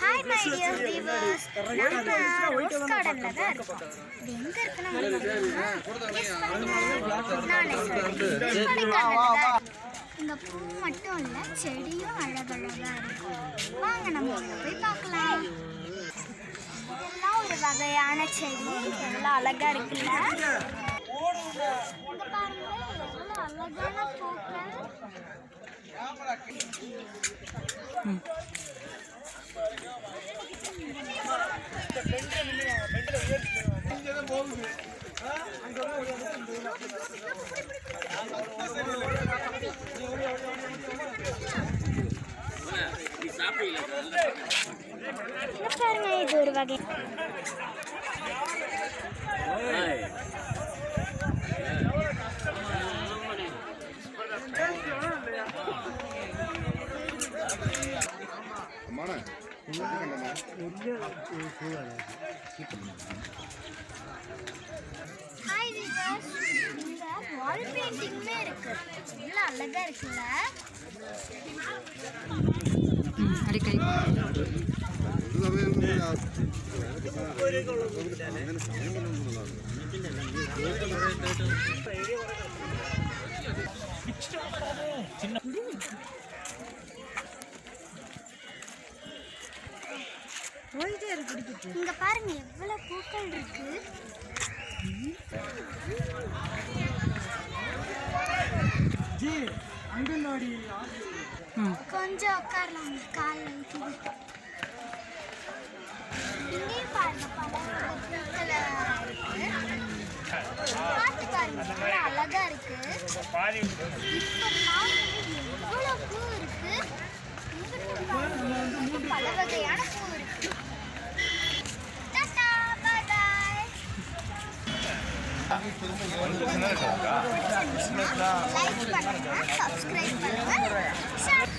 Hi my dear viewers, நம்ம rose கார்டன்ல தான் இருக்கோம். இது எங்க இருக்குன்னு உங்களுக்கு தெரியுமா? நானே சொல்றேன். இந்த பூ மட்டும் இல்ல, செடியும் அழகழகா இருக்கும். வாங்க நம்ம அங்க போய் பார்க்கலாம். இதெல்லாம் ஒரு வகையான செடி, எவ்வளவு அழகா இருக்குல்ல? இங்க பாருங்க, எவ்வளவு அழகான பூக்கள். பாருங்க, இது ஒரு வகை. ஹாய் வியூவர்ஸ், இங்க வால் பெயிண்டிங்மே இருக்கு. எவ்வளவு அழகா இருக்குல்ல? அடிக்கை இங்க பாருங்க, எவ்வளவு பூக்கள் இருக்கு. கொஞ்சம் உட்காரலாம், கால் வைக்குது. இங்கேயும் பாருங்க, பல பூக்கள் இருக்கு. பார்த்து பாருங்க, எவ்வளவு அழகா இருக்கு. எவ்வளவு பூ இருக்கு. பல வகையான பூ இருக்கு. லைக் பண்ணுங்க, சப்ஸ்கிரைப் பண்ணுங்க, ஷேர்